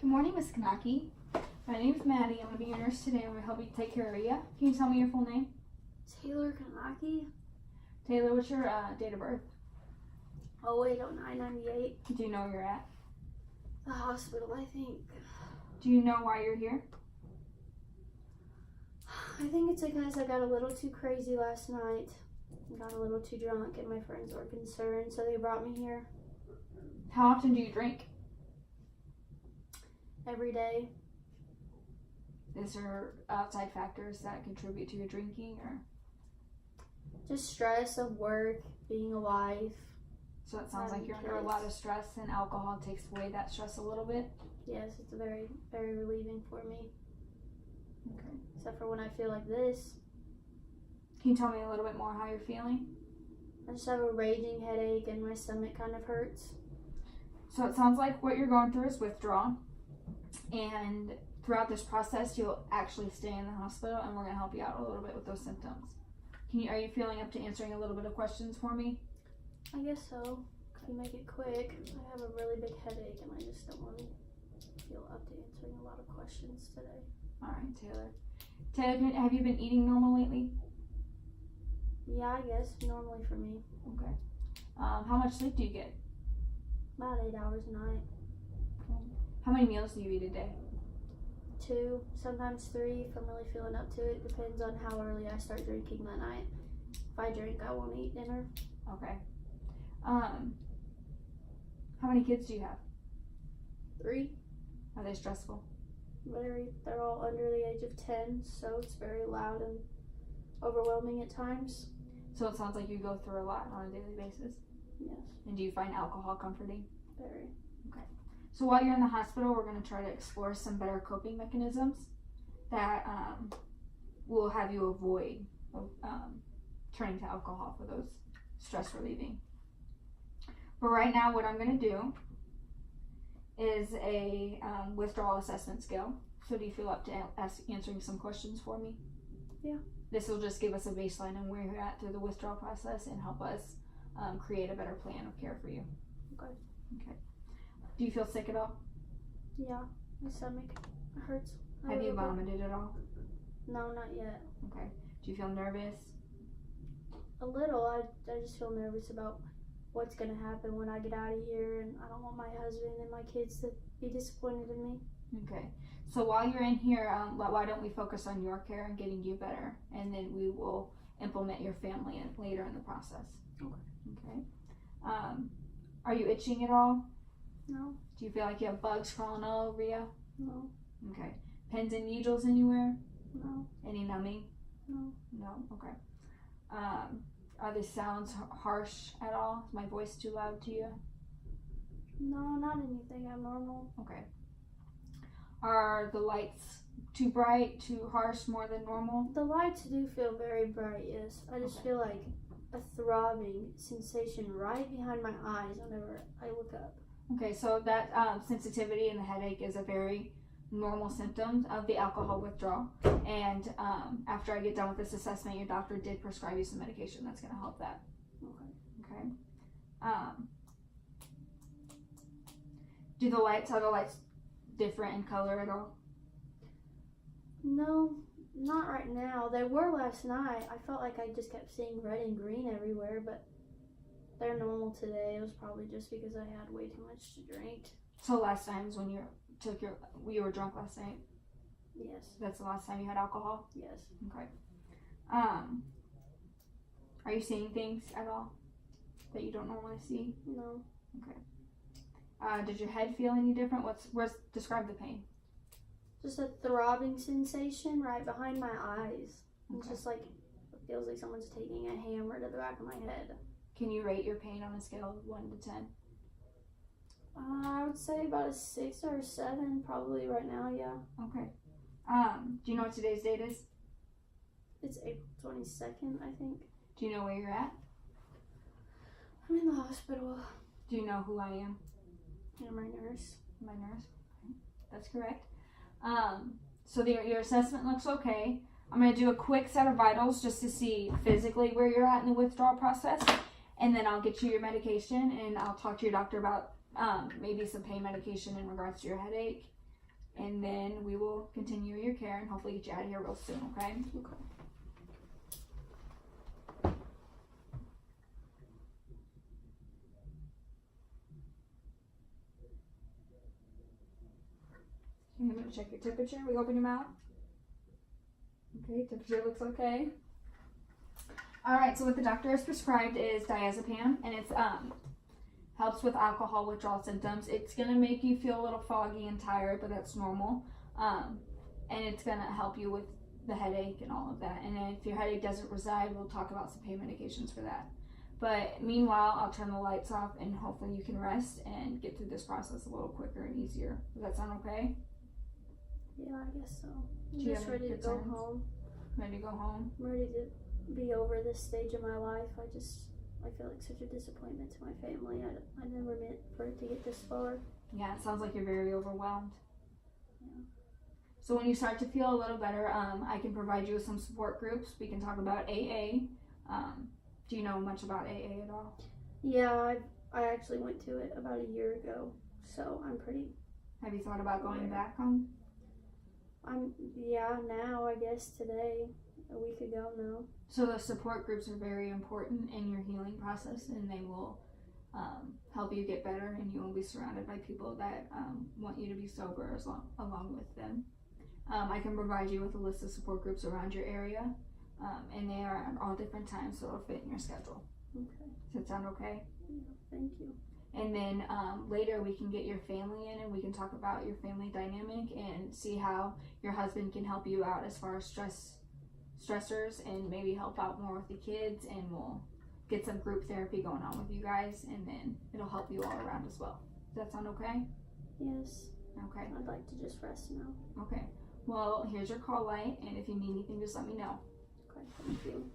Good morning, Miss Kanaki. My name is Maddie. I'm going to be your nurse today. I'm going to help you take care of you. Can you tell me your full name? Taylor Kanaki. Taylor, what's your date of birth? 08/09/98. Do you know where you're at? The hospital, I think. Do you know why you're here? I think it's because I got a little too crazy last night. Got a little too drunk and my friends were concerned, so they brought me here How often do you drink? every day. Is there outside factors that contribute to your drinking, or? Just stress of work, being a wife. So it sounds like you're under a lot of stress, and alcohol takes away that stress a little bit. Yes, it's very, very relieving for me. Okay. Except for when I feel like this. Can you tell me a little bit more how you're feeling? I just have a raging headache and my stomach kind of hurts. So it sounds like what you're going through is withdrawal, and throughout this process you'll actually stay in the hospital, and we're going to help you out a little bit with those symptoms. Are you feeling up to answering a little bit of questions for me? I guess so. If you make it quick. I have a really big headache and I just don't really feel up to answering a lot of questions today. All right, Taylor. Taylor, have you been eating normal lately? Yeah, I guess normally for me. Okay. How much sleep do you get? About 8 hours a night. Okay. How many meals do you eat a day? 2, sometimes 3 if I'm really feeling up to it. Depends on how early I start drinking that night. If I drink, I won't eat dinner. Okay. How many kids do you have? 3. Are they stressful? They're all under the age of 10, so it's very loud and overwhelming at times. So it sounds like you go through a lot on a daily basis. Yes. And do you find alcohol comforting? Very. Okay. So while you're in the hospital, we're going to try to explore some better coping mechanisms that will have you avoid turning to alcohol for those stress relieving. But right now, what I'm going to do is a withdrawal assessment scale. So do you feel up to answering some questions for me? Yeah. This will just give us a baseline on where you're at through the withdrawal process and help us create a better plan of care for you. Okay. Okay. Do you feel sick at all? Yeah. My stomach hurts. Have you vomited at all? No, not yet. Okay. Do you feel nervous? A little. I just feel nervous about what's going to happen when I get out of here, and I don't want my husband and my kids to be disappointed in me. Okay. So while you're in here, why don't we focus on your care and getting you better, and then we will implement your family later in the process. Okay. Okay. Are you itching at all? No. Do you feel like you have bugs crawling all over you? No. Okay. Pins and needles anywhere? No. Any numbing? No. No? Okay. Are the sounds harsh at all? Is my voice too loud to you? No, not anything abnormal. Okay. Are the lights too bright, too harsh, more than normal? The lights do feel very bright, yes. I just feel like a throbbing sensation right behind my eyes whenever I look up. Okay, so that sensitivity and the headache is a very normal symptom of the alcohol withdrawal. And after I get done with this assessment, your doctor did prescribe you some medication that's going to help that. Okay. Okay. Are the lights different in color at all? No, not right now. They were last night. I felt like I just kept seeing red and green everywhere, but they're normal today. It was probably just because I had way too much to drink. So last time was when you were drunk last night? Yes. That's the last time you had alcohol? Yes. Okay. Are you seeing things at all that you don't normally see? No. Okay. Did your head feel any different? Describe the pain. Just a throbbing sensation right behind my eyes. Okay. It's just like, it feels like someone's taking a hammer to the back of my head. Can you rate your pain on a scale of 1 to 10? I would say about a 6 or a 7 probably right now, yeah. Okay. Do you know what today's date is? It's April 22nd, I think. Do you know where you're at? I'm in the hospital. Do you know who I am? You're my nurse. My nurse? Okay. That's correct. So your assessment looks okay. I'm going to do a quick set of vitals just to see physically where you're at in the withdrawal process. And then I'll get you your medication, and I'll talk to your doctor about maybe some pain medication in regards to your headache. and then we will continue your care and hopefully get you out of here real soon, okay? Okay. I'm going to check your temperature. We open your mouth. Okay, temperature looks okay. Alright, so what the doctor has prescribed is diazepam, and it's helps with alcohol withdrawal symptoms. It's going to make you feel a little foggy and tired, but that's normal. And it's going to help you with the headache and all of that. And if your headache doesn't reside, we'll talk about some pain medications for that. But meanwhile, I'll turn the lights off and hopefully you can rest and get through this process a little quicker and easier. Does that sound okay? Yeah, I guess so. I'm Do you just have any ready to go concerns? home. Ready to go home? I'm ready to be over this stage of my life. I feel like such a disappointment to my family. I never meant for it to get this far. Yeah, it sounds like you're very overwhelmed. Yeah. So when you start to feel a little better, I can provide you with some support groups. We can talk about AA. Do you know much about AA at all? Yeah, I actually went to it about a year ago, so I'm pretty. Have you thought about going back home? Now I guess today, a week ago now. So the support groups are very important in your healing process, and they will help you get better, and you will be surrounded by people that want you to be sober along with them. I can provide you with a list of support groups around your area, and they are at all different times, so it'll fit in your schedule. Okay. Does that sound okay? Yeah, thank you. And then later we can get your family in and we can talk about your family dynamic and see how your husband can help you out as far as stressors and maybe help out more with the kids, and we'll get some group therapy going on with you guys, and then it'll help you all around as well. Does that sound okay? Yes. Okay. I'd like to just rest now. Okay. Well, here's your call light, and if you need anything, just let me know. Okay, thank you.